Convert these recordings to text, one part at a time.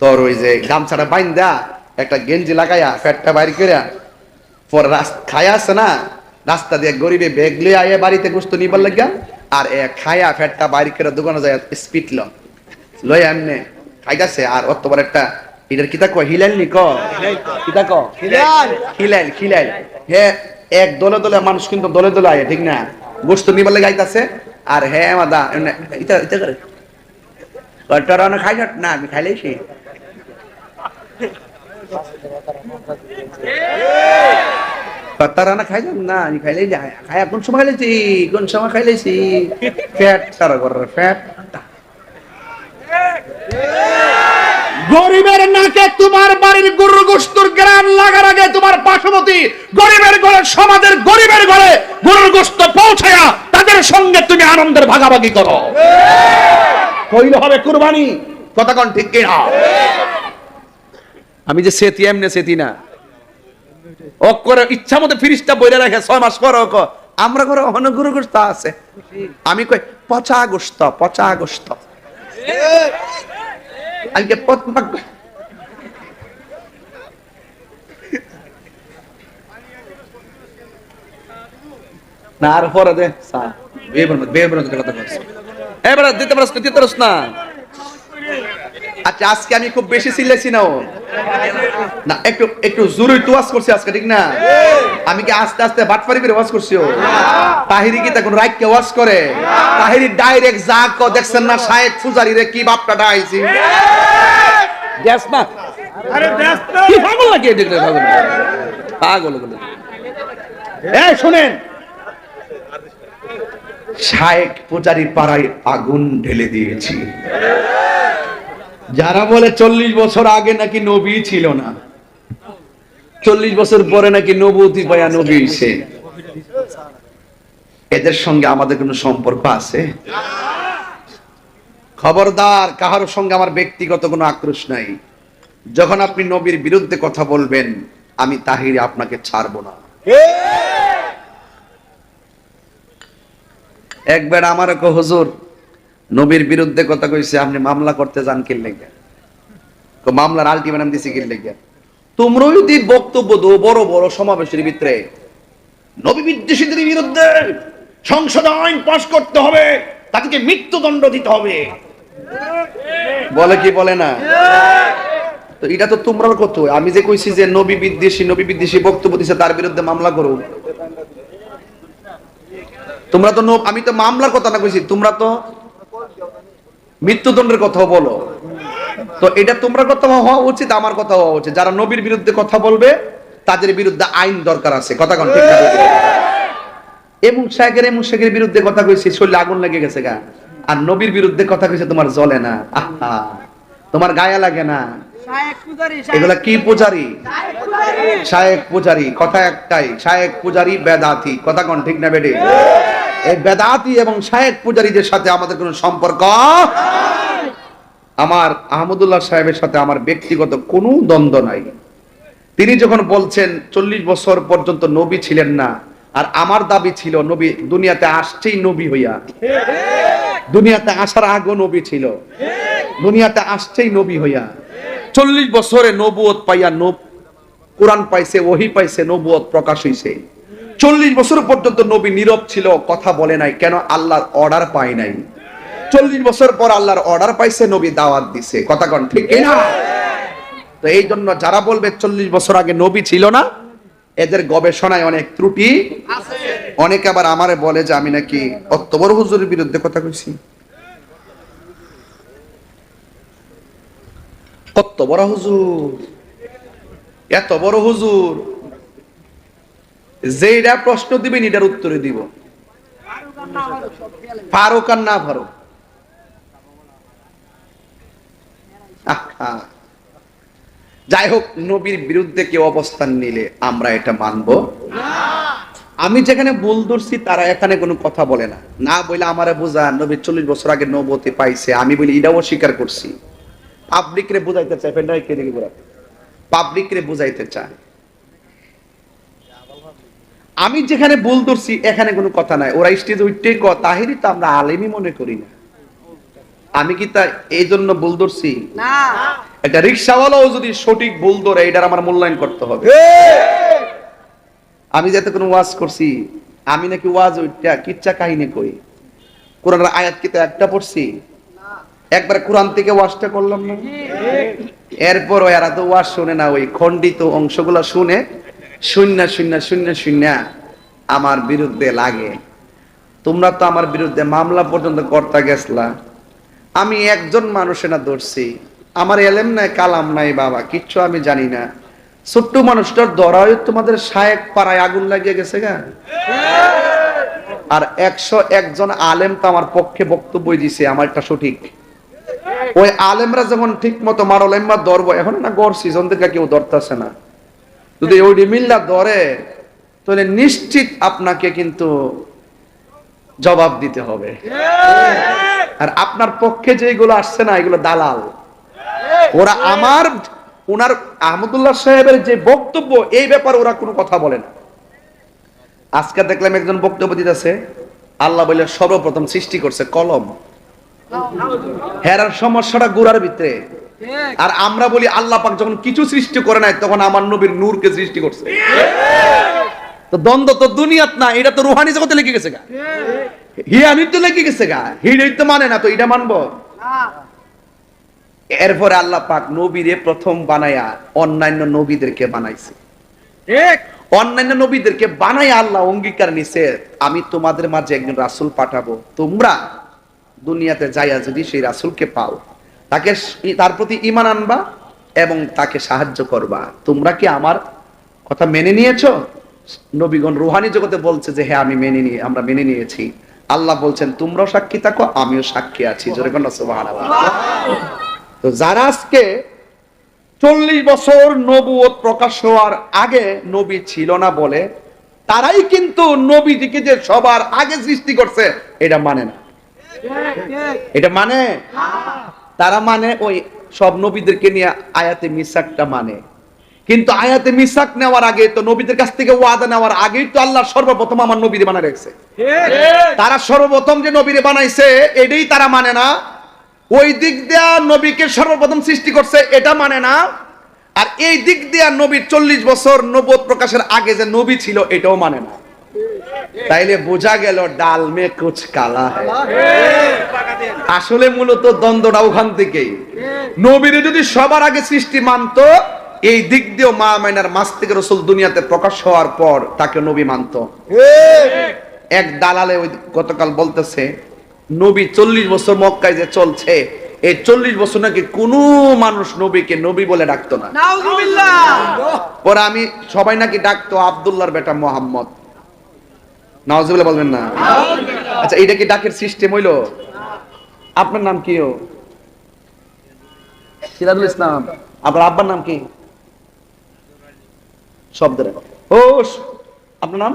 তোর ওই যে গামছাটা বাইন্দা একটা গেঞ্জি লাগাইয়া পেটটা বাইর করে পরে খায়া আছে না, রাস্তা দিয়ে গরিবে ব্যাগ লিয়ে আয়ে বাড়িতে গোস্ত নিবার লাগিয়া আর খায়া ফেটটা বাইর করে দোকানে যায় স্পিড লয় এমনি খাইতেছে। আর অত বড় একটা এটার কিতা কয় হিলাইল নি কিতা খিলাইল হে এক দলে দলে মানুষ কিন্তু দলে দলে আয় ঠিক না গোস্ত নিবার লাগে আইতাছে। আর হে মাদা ইতা ইতা করে কয়টা না খাই না আমি খাইলেছি তারা খাই না আমি খাইলে খাই কোন সময় খাইলেছি কোন সময় খাইলেছি ফ্যাট তারা করে ফ্যাট। গরিবের নাকে তোমার বাড়ির গরুর গোশতের গ্রান লাগার আগে তোমার পার্শ্ববর্তী গরিবের ঘরে সমাজের গরিবের ঘরে গরুর গোশত পৌঁছায়া তাদের সঙ্গে তুমি আনন্দের ভাগাভাগি করো, কইলে হবে কুরবানি। কথা কোন ঠিক কিনা? আমি যে সেতি এমনি সেতি না ও করে ইচ্ছা মতো ফ্রিজটা বইরে রাখে 6 মাস পর আমরা ঘরে অন্য গরুর গোশত আছে। আমি কই পচা গোশত আমি না আর পরে দে কথা এবার দিতে পারস না। আচ্ছা আজকে আমি খুব বেশি চিল্লাইছি না একটু একটু জোরে তো ওয়াজ করছি আজকে ঠিক না? আমি কি আস্তে আস্তে বাটপারি করে ওয়াজ করছি? তাহিরি কি তখন রাইটকে ওয়াজ করে? তাহিরি ডাইরেক্ট যা কো দেখছেন না শায়েখ ফুজারি রে কি বাপটা ডাইছি দেশ না আরে দেশ না কি পাগল লাগে দেখলে পাগল বলে। এই শুনেন শায়েখ ফুজারি পাড়ায় আগুন ঢেলে দিয়েছি। যারা বলে 40 বছর আগে নাকি নবী ছিল না, 40 বছর পরে নাকি নবুয়তি পায়া নবী হইছে, এদের সঙ্গে আমাদের কোনো সম্পর্ক আছে? খবরদার, কাহার সঙ্গে আমার ব্যক্তিগত কোনো আক্রোশ নাই। যখন আপনি নবীর বিরুদ্ধে কথা বলবেন আমি তাহিরি আপনাকে ছাড়বো না। একবার আমার হুজুর নবীর বিরুদ্ধে কথা কইছে, আপনি মামলা করতে যান কি লাগা? মামলার আলটিমেটাম দিছি কি লাগা? তোমরা যদি বক্তব্য দাও বড় বড় সমাবেশের ভিতরে নবী বিদ্বেষীদের বিরুদ্ধে সংসদ আইন পাস করতে হবে, তাদেরকে মৃত্যুদণ্ড দিতে হবে, বলে কি বলে না? তো এটা তো তোমরাও কত। আমি যে কইছি যে নবী বিদ্বেষী বক্তব্য দিছে তার বিরুদ্ধে মামলা করো, তোমরা তো আমি তো মামলার কথা না কইছি, তোমরা তো মৃত্যুদণ্ডের কথা বলো। তো এটা তোমরা কথা হওয়া উচিত, আমার কথা হওয়া উচিত। যারা নবীর বিরুদ্ধে কথা বলবে তাদের বিরুদ্ধে আইন দরকার আছে। কথা কোন ঠিক না? এবং শেখের বিরুদ্ধে কথা কইছি শরীরে আগুন লেগে গেছে গা, আর নবীর বিরুদ্ধে কথা কইছে তোমার জ্বলে না, আহা তোমার গায়ে লাগে না। এগুলা কি পূজারি? শায়েখ পূজারি। কথা একটাই, শায়েখ পূজারি বেদাতি। কথা কোন ঠিক না বেডি? এই বেদাতি এবং শায়েখ পূজারীদের সাথে আমাদের কোনো সম্পর্ক, আমার আহমদুল্লাহ সাহেবের সাথে আমার ব্যক্তিগত কোনো দ্বন্দ্ব নাই। তিনি যখন বলছেন 40 বছর পর্যন্ত নবী ছিলেন না, আর আমার দাবি ছিল নবী দুনিয়াতে আসছেই নবী হইয়া, দুনিয়াতে আসার আগেও নবী ছিল, দুনিয়াতে আসছেই নবী হইয়া 40 বছরে নবুয়ত পাইয়া কোরআন পাইছে, ওহী পাইছে, নবুয়ত প্রকাশ হইছে। 40 বছর পর্যন্ত নবী নীরব ছিল, কথা বলে নাই। কেন? আল্লাহর অর্ডার পায় নাই। 40 বছর পর আল্লাহর অর্ডার পাইছে, নবী দাওয়াত দিছে। কথা কোন ঠিক না? তো এই জন্য যারা বলবে 40 বছর আগে নবী ছিল না, এদের গবেষণায় অনেক ত্রুটি আছে। অনেকে আবার আমারে বলে যে আমি নাকি অত বড় হুজুরের বিরুদ্ধে কথা কইছি। কত বড় হুজুর, এত বড় হুজুর, যেটা প্রশ্ন দিবেন এটার উত্তরে দিব, ফারুক আর না ফারুক। যাই হোক, নবীর বিরুদ্ধে কেউ অবস্থান নিলে আমরা এটা মানব না। আমি যেখানে ভুল ধরছি তারা এখানে কোনো কথা বলে না, না বলে আমারে বোঝা নবী 40 বছর আগে নবুয়ত পাইছে, আমি বলি এটাও স্বীকার করছি। পাবলিক রে বুঝাইতে চায়, ফেন্ডাই কে দিকে বলা, পাবলিক রে বুঝাইতে চায়। আমি যেখানে ভুল ধরছি এখানে কোনো কথা নাই। ওরা স্টেজে উঠতেই তাহিরি তো আমরা আলেমই মনে করি না। আমি কি তা এই জন্য ভুল ধরছি? না, একটা রিক্সাওয়ালাও যদি সঠিক ভুল ধরে এটার আমার মূল্যায়ন করতে হবে। আমি যাতে কোনো ওয়াজ করছি, আমি নাকি ওয়াজ ওইটা কিচ্ছা কাহিনী কই, কোরআনের আয়াত কি তো একটা পড়ছি, একবার কোরআন থেকে ওয়াজটা করলাম না, এরপর এরা তো ওয়াজ শুনে না, ওই খণ্ডিত অংশগুলো শুনে শূন্য শূন্য শূন্য শূন্য আমার বিরুদ্ধে লাগে। তোমরা তো আমার বিরুদ্ধে মামলা পর্যন্ত করতে গেছলা, আমি একজন মানুষে না ধরছি, আমার এলেম নাই কালাম নাই বাবা, কিচ্ছু আমি জানি না, ছোট্ট মানুষটার ধরায় তোমাদের শায়েক পাড়ায় আগুন লাগিয়ে গেছে গা। আর 101 জন আলেম তো আমার পক্ষে বক্তব্য দিছে, আমারটা সঠিক। ওই আলেমরা যখন ঠিক মতো মারলেম্মা ধরবো, এখন না গড় সিজন থেকে কেউ ধরতেছে না, যদি ওই মিল্লা ধরে তাহলে নিশ্চিত আপনাকে কিন্তু জবাব দিতে হবে। আর আপনার পক্ষে যেগুলো আসছে না, এগুলো দালাল। ওরা ওনার আহমদুল্লাহ সাহেবের যে বক্তব্য, এই ব্যাপারে ওরা কোনো কথা বলে না। আজকে দেখলাম একজন বক্তব্য দিতেছে, আল্লাহ বলে সর্বপ্রথম সৃষ্টি করছে কলম, হেরার সমস্যাটা গুড়ার ভিতরে। আর আমরা বলি আল্লাহ পাক যখন কিছু সৃষ্টি করে নাই, তখন আমার নবীর নূরকে সৃষ্টি করছে। তো দ্বন্দ্ব তো দুনিয়াত না, এটা তো রুহানি জগতে লেগে গেছে গা, হিয়ানি তো লেগে গেছে গা, হিড়ই তো মানে না, তো এটা মানবো? এরপরে আল্লাহ পাক নবীরে প্রথম বানায়া অন্যান্য নবীদেরকে বানাইছে। অন্যান্য নবীদেরকে বানায় আল্লাহ অঙ্গীকার নিছে, আমি তোমাদের মাঝে একজন রাসূল পাঠাবো, তোমরা দুনিয়াতে যাইয়া যদি সেই রাসূলকে পাও, তার প্রতি ঈমান আনবা এবং তাকে সাহায্য করবা। তোমরা কি আমার কথা মেনে নিয়েছো? নবীগণ রুহানি জগতে বলছে যে হ্যাঁ আমরা মেনে নিয়েছি। আল্লাহ বলছেন তোমরাও সাক্ষী থাকো, আমিও সাক্ষী আছি। জোরে বলো সুবহানাল্লাহ। তো যারা আজকে 40 বছর নবুয়ত প্রকাশ হওয়ার আগে নবী ছিল না বলে, তারাই কিন্তু নবীজিকে যে সবার আগে সৃষ্টি করছে এটা মানে না। এটা মানে তারা মানে ওই সব নবীদেরকে নিয়ে আয়াতে মিসাকটা মানে, কিন্তু আয়াতে মিসাক নেওয়ার আগে তো নবীদের কাছ থেকে ওয়াদা নেওয়ার আগেই তো আল্লাহ সর্বপ্রথম আমার নবীরে বানায় রেখেছে। তারা সর্বপ্রথম যে নবীরে বানাইছে এটাই তারা মানে না। ওই দিক দিয়া নবীকে সর্বপ্রথম সৃষ্টি করছে এটা মানে না। আর এই দিক দিয়া নবীর 40 বছর নবুয়ত প্রকাশের আগে যে নবী ছিল এটাও মানে না। তাইলে বোঝা গেল ডাল মে কুছ কালা হ্যায়। আসলে মূলত দ্বন্দ্বটা ওখান থেকেই। নবীরে যদি সবার আগে সৃষ্টি মানতো, এই দিক দিয়েও মা মাইনার মাস থেকে রাসূল দুনিয়াতে প্রকাশ হওয়ার পর তাকে নবী মানতো। এক দালালে ওই গতকাল বলতেছে নবী 40 বছর মক্কায় যে চলছে, এই 40 বছর নাকি কোনো মানুষ নবীকে নবী বলে ডাকতো না। নাউজুবিল্লাহ। পরে আমি সবাই নাকি ডাকতো আব্দুল্লাহর বেটা মুহাম্মদ। নাউজুবিল্লাহ বলবেন না? আচ্ছা, এটা কি ডাকের সিস্টেম হইলো? আপনার নাম কি? সিরাজুল ইসলাম। আপনার আব্বার নাম কি? শব্দের ও আপনার নাম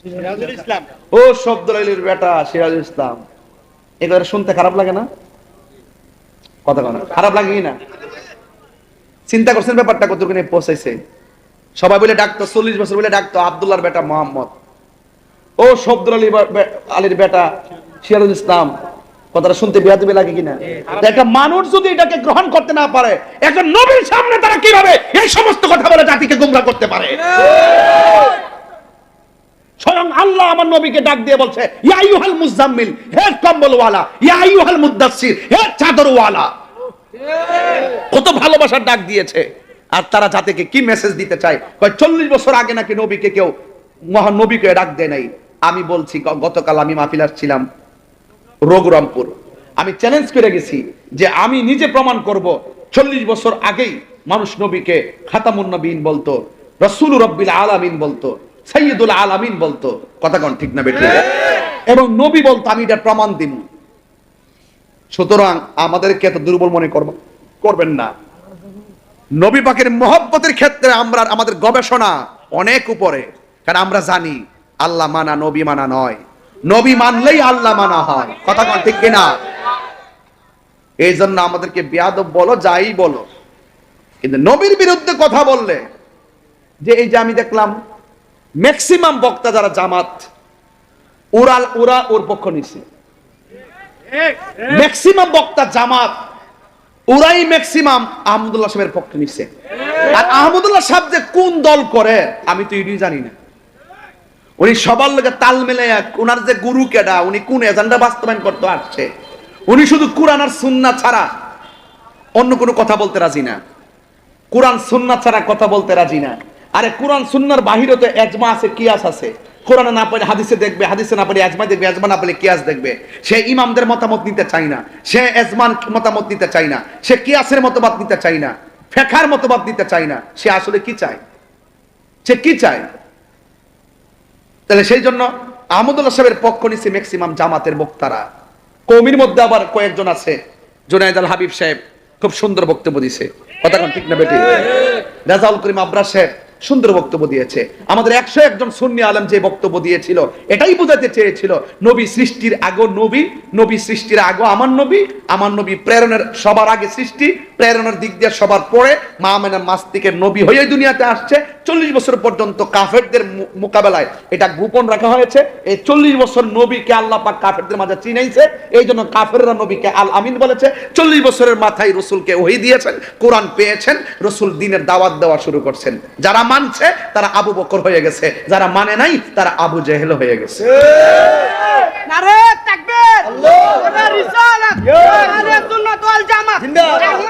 সিরাজুল ইসলাম। ও শব্দুল আলীর বেটা সিরাজুল ইসলাম। এগুলো শুনতে খারাপ লাগে না? কথা বলা খারাপ লাগে কি না? চিন্তা করছেন ব্যাপারটা কতখানি পৌঁছাইছে? সবাই বলে ডাকতো, 40 বছর বলে ডাকতো আব্দুল্লাহর বেটা মোহাম্মদ। ও শব্দুল আলীর বেটা সিরাজুল ইসলাম। কথাটা শুনতে বেয়াদবি লাগে কিনা? একটা মানুষ যদি এটাকে গ্রহণ করতে না পারে, একটা নবীর সামনে তারা কিভাবে এই সমস্ত কথা বলে জাতিকে গোমরাহ করতে পারে? স্বয়ং আল্লাহ আমার নবীকে ডাক দিয়ে বলছে, ইয়া আইয়ুহাল মুজাম্মিল, হে কম্বলওয়ালা, ইয়া আইয়ুহাল মুদ্দাসসির, হে চাদরওয়ালা। কত ভালোবাসার ডাক দিয়েছে। আর তারা জাতিকে কি মেসেজ দিতে চায়? 40 বছর আগে নাকি নবীকে কেউ মহান নবীকে ডাক দেয় নাই। আমি বলছি, গতকাল আমি মাহফিল আসছিলাম রঘুরামপুর, আমি চ্যালেঞ্জ করে গেছি যে আমি নিজে প্রমাণ করব 40 বছর আগেই মানুষ নবীকে খাতামুন নবীন বলতো, রাসূলুর রাব্বিল আলামিন বলতো, সাইয়্যিদুল আলামিন বলতো। কথা কোন ঠিক না বেঠিক? এবং নবী বলতো, আমি এটা প্রমাণ দিব। সুতরাং আমাদেরকে এত দুর্বল মনে করবেন না। নবী পাকের মহব্বতের ক্ষেত্রে আমাদের গবেষণা অনেক উপরে, কারণ আমরা জানি আল্লাহ মানা নবী মানা নয়, নবী মানলেই আল্লাহ মানা হয়। কথা কোন ঠিক কিনা? এই জন্য আমাদেরকে বেয়াদব বলো যাই বলো, কিন্তু নবীর বিরুদ্ধে কথা বললে, যে এই যে আমি দেখলাম ম্যাক্সিমাম বক্তা যারা জামাত, ওরা ওর পক্ষ নিছে। ম্যাক্সিমাম বক্তা জামাত, ওরাই ম্যাক্সিমাম আহমদুল্লাহ সাহেবের পক্ষে নিচ্ছে। আর আহমদুল্লাহ সাহেব যে কোন দল করে আমি তো এটাই জানি না। উনি সবার লোকে তাল মেলে, ওনার যে গুরু কেডা, উনি কোন এজেন্ডা বাস্তবায়ন করতে আসছে, উনি শুধু কোরআন আর সুন্নাহ ছাড়া অন্য কোনো কথা বলতে রাজি না। কোরআন সুন্নাহ ছাড়া কথা বলতে রাজি না। আরে কোরআন সুন্নাহর বাহিরে তো এজমা আছে, কিয়াস আছে। কোরআনে না পড়ে হাদিসে দেখবে, হাদিসে না পড়ে এজমা দেখবে, এজমা না পড়ে কিয়াস দেখবে। সে ইমামদের মতামত নিতে চায় না, সে এজমান মতামত নিতে চায় না, সে কিয়াসের মতবাদ নিতে চায় না, ফিকহের মতবাদ নিতে চায় না। সে আসলে কি চায়? সে কি চায়? তাহলে সেই জন্য আহমদুল্লাহ সাহেবের পক্ষ নিচ্ছে ম্যাক্সিমাম জামাতের বক্তারা। কওমির মধ্যে আবার কয়েকজন আছে, জুনায়েদ আল হাবিব সাহেব খুব সুন্দর বক্তব্য দিয়েছে, কথা কোন ঠিক না বেটি? রাজাউল করিম আবরার সাহেব সুন্দর বক্তব্য দিয়েছে। আমাদের 101 জন সুন্নি আলেম যে বক্তব্য দিয়েছিল এটাই বোঝাতে চেয়েছিল, নবী সৃষ্টির আগে নবী, নবী সৃষ্টির আগে আমার নবী, আমার নবী প্রেরণের সবার আগে সৃষ্টি, প্রেরণের দিক দিয়ে সবার পরে মা আমেনার মাস থেকে নবী হয়ে দুনিয়াতে আসছে। 40 বছর পর্যন্ত কাফেরদের মোকাবেলায় এটা গোপন রাখা হয়েছে। এই 40 বছর নবীকে আল্লাহ পাক কাফেরদের মাঝে চিনাইছে, এই জন্য কাফেররা নবীকে আল আমিন বলেছে। 40 বছরের মাথায় রসুলকে ওহী দিয়েছেন, কোরআন পেয়েছেন, রসুল দ্বীনের দাওয়াত দেওয়া শুরু করছেন। যারা মানছে তারা আবু বকর হয়ে গেছে, যারা মানে নাই তারা আবু জেহেল হয়ে গেছে। নারে তাকবীর, আল্লাহু আকবার, রিসালাত, আহলে সুন্নাত ওয়াল জামাত।